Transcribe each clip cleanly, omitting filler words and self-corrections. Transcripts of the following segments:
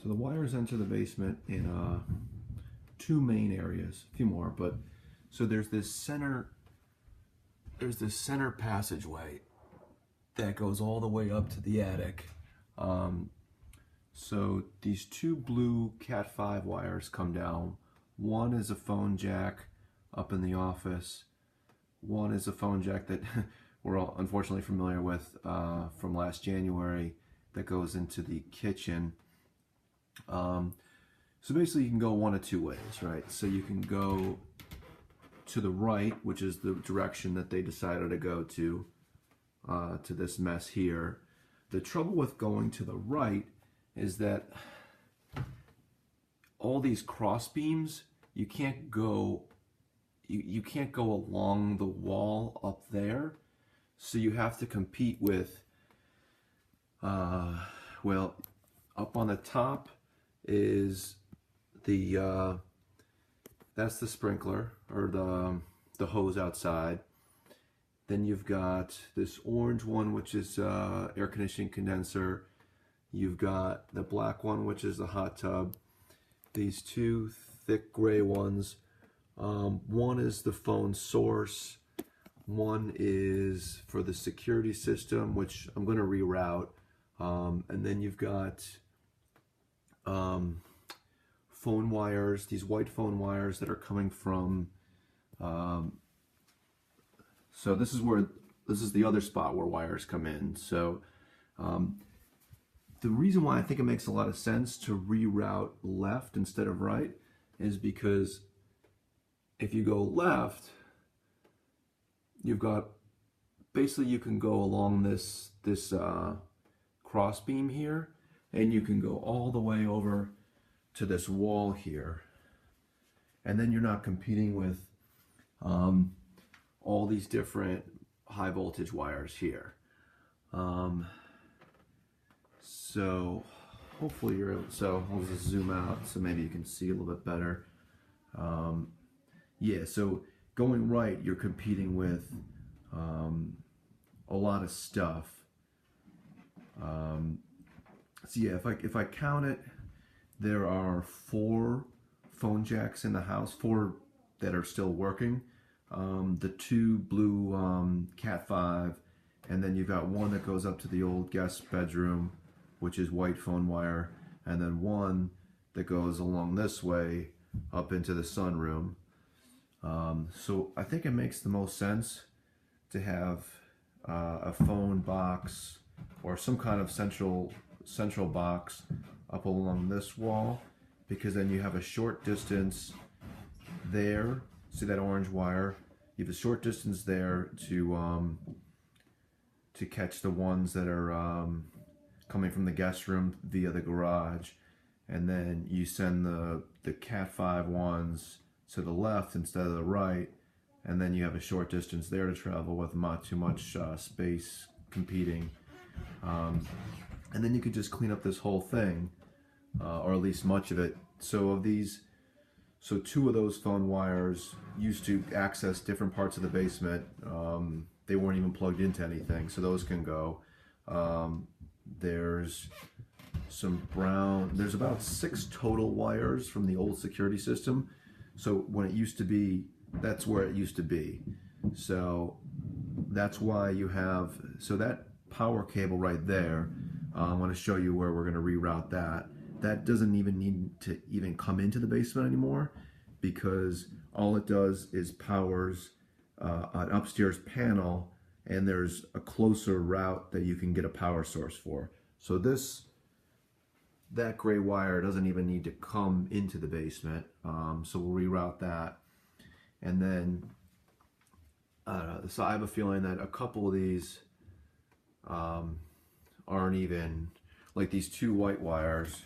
So the wires enter the basement in two main areas, a few more, but so there's this center passageway that goes all the way up to the attic. So these two blue Cat5 wires come down. One is a phone jack up in the office. One is a phone jack that we're all unfortunately familiar with from last January that goes into the kitchen. So basically you can go one of two ways, right? So you can go to the right, which is the direction that they decided to go to this mess here. The trouble with going to the right is that all these cross beams, you can't go along the wall up there, so you have to compete with well, up on the top is the that's the sprinkler or the hose outside. Then you've got this orange one, which is air conditioning condenser. You've got the black one, which is the hot tub. These two thick gray ones. One is the phone source. One is for the security system, which I'm going to reroute. And then you've got phone wires, these white phone wires that are coming from so this is the other spot where wires come in. So the reason why I think it makes a lot of sense to reroute left instead of right is because if you go left, you've got basically you can go along this cross beam here, and you can go all the way over to this wall here, and then you're not competing with all these different high voltage wires here. So hopefully so I'll just zoom out so maybe you can see a little bit better. Yeah, so going right, you're competing with a lot of stuff. So yeah, if I count it, there are 4 phone jacks in the house, 4 that are still working. The 2 blue Cat5, and then you've got one that goes up to the old guest bedroom, which is white phone wire, and then one that goes along this way up into the sunroom. So I think it makes the most sense to have a phone box or some kind of central box up along this wall, because then you have a short distance there. See that orange wire? You have a short distance there to catch the ones that are coming from the guest room via the garage, and then you send the Cat5 ones to the left instead of the right, and then you have a short distance there to travel with not too much space competing. And then you could just clean up this whole thing, or at least much of it. So 2 of those phone wires used to access different parts of the basement. They weren't even plugged into anything, so those can go. There's some brown, there's about 6 total wires from the old security system. So when it used to be, that's where it used to be. So that's why you have, so that power cable right there, I'm going to show you where we're going to reroute that. That doesn't even need to even come into the basement anymore, because all it does is powers an upstairs panel, and there's a closer route that you can get a power source for. So that gray wire doesn't even need to come into the basement. So we'll reroute that. And then, so I have a feeling that a couple of these aren't even, like these 2 white wires,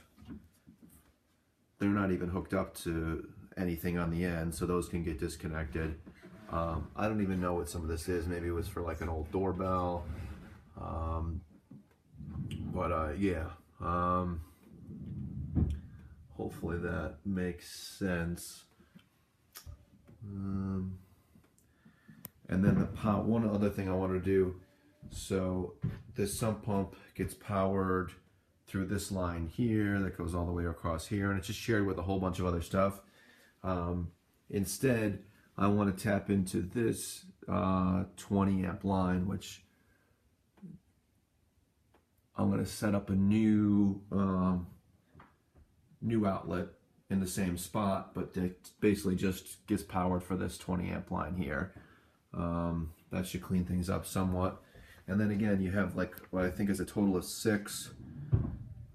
they're not even hooked up to anything on the end, so those can get disconnected. I don't even know what some of this is. Maybe it was for like an old doorbell. Yeah. Hopefully that makes sense. And then one other thing I want to do. So this sump pump gets powered through this line here that goes all the way across here, and it's just shared with a whole bunch of other stuff. Instead, I want to tap into this 20 amp line, which I'm going to set up a new outlet in the same spot, but it basically just gets powered for this 20 amp line here. That should clean things up somewhat. And then again, you have like what I think is a total of 6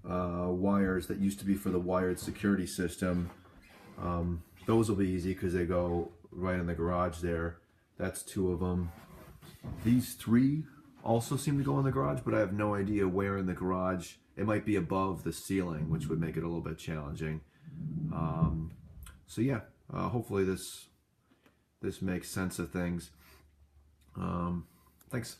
wires that used to be for the wired security system. Those will be easy because they go right in the garage there. That's 2 of them. These 3 also seem to go in the garage, but I have no idea where in the garage. It might be above the ceiling, which would make it a little bit challenging. So yeah, hopefully this makes sense of things. Thanks.